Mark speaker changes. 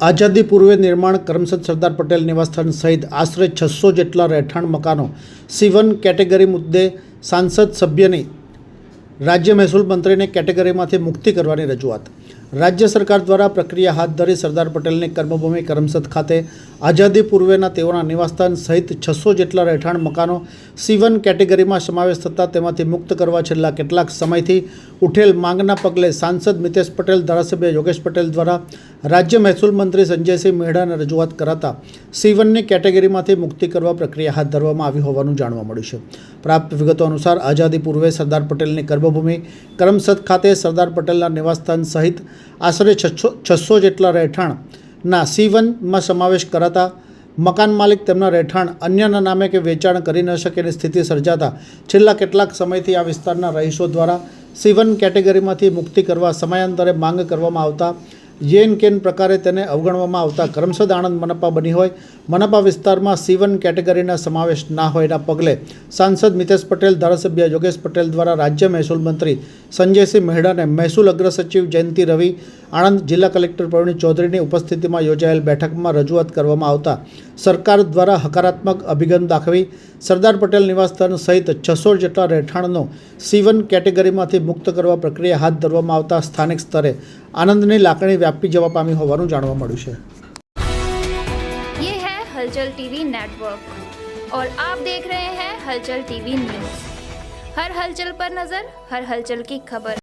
Speaker 1: આઝાદી પૂર્વે નિર્માણ કરમસદ સરદાર પટેલ નિવાસસ્થાન સહિત આશરે 600 જેટલા રહેઠાણ મકાનો C1 કેટેગરી મુદ્દે સાંસદ સભ્યની રાજ્ય મહેસૂલ મંત્રીને કેટેગરીમાંથી મુક્તિ કરવાની રજૂઆત। રાજ્ય સરકાર દ્વારા પ્રક્રિયા હાથ ધરી સરદાર પટેલની કર્મભૂમિ કરમસદ ખાતે આઝાદી પૂર્વેના તેઓના નિવાસસ્થાન સહિત 600 જેટલા રહેઠાણ મકાનો C1 કેટેગરીમાં સમાવેશ થતાં તેમાંથી મુક્ત કરવા છેલ્લા કેટલાક સમયથી ઉઠેલ માંગના પગલે સાંસદ મિતેશ પટેલ, ધારાસભ્ય યોગેશ પટેલ દ્વારા રાજ્ય મહેસૂલ મંત્રી સંજયસિંહ મેહડાને રજૂઆત કરાતા C1ની કેટેગરીમાંથી મુક્તિ કરવા પ્રક્રિયા હાથ ધરવામાં આવી હોવાનું જાણવા મળ્યું છે। પ્રાપ્ત વિગતો અનુસાર આઝાદી પૂર્વે સરદાર પટેલની કર્મભૂમિ કરમસદ ખાતે સરદાર પટેલના નિવાસસ્થાન સહિત આશરે 600 જેટલા રહેઠાણના C1માં સમાવેશ કરાતા મકાન માલિક તેમના રહેઠાણ અન્યના નામે કે વેચાણ કરી ન શકેની સ્થિતિ સર્જાતા છેલ્લા કેટલાક સમયથી આ વિસ્તારના રહીશો દ્વારા C1 કેટેગરીમાંથી મુક્તિ કરવા સમયાંતરે માંગ કરવામાં આવતા યેન કેન પ્રકારે તેને અવગણવામાં આવતા કરમસદ આણંદ મનપા બની હોય મનપા વિસ્તારમાં C1 કેટેગરીના સમાવેશ ના હોયના પગલે સાંસદ મિતેશ પટેલ, ધારાસભ્ય યોગેશ પટેલ દ્વારા રાજ્ય મહેસૂલ મંત્રી સંજયસિંહ મેહડાને મહેસૂલ અગ્ર સચિવ જયંતિ રવિ, આણંદ જિલ્લા કલેક્ટર પ્રવીણ ચૌધરીની ઉપસ્થિતિમાં યોજાયેલ બેઠકમાં રજૂઆત કરવામાં આવતા સરકાર દ્વારા હકારાત્મક અભિગમ દાખવી સરદાર પટેલ નિવાસસ્થાન સહિત 600 જેટલા રહેઠાણનો C1 કેટેગરીમાંથી મુક્ત કરવા પ્રક્રિયા હાથ ધરવામાં આવતા સ્થાનિક સ્તરે આનંદની લાગણી વ્યાપી જવા પામી હોવાનું જાણવા મળ્યું છે।
Speaker 2: ये है हलचल टीवी नेटवर्क और आप देख रहे हैं हलचल टीवी न्यूज़। हर हलचल पर नज़र, हर हलचल की खबर।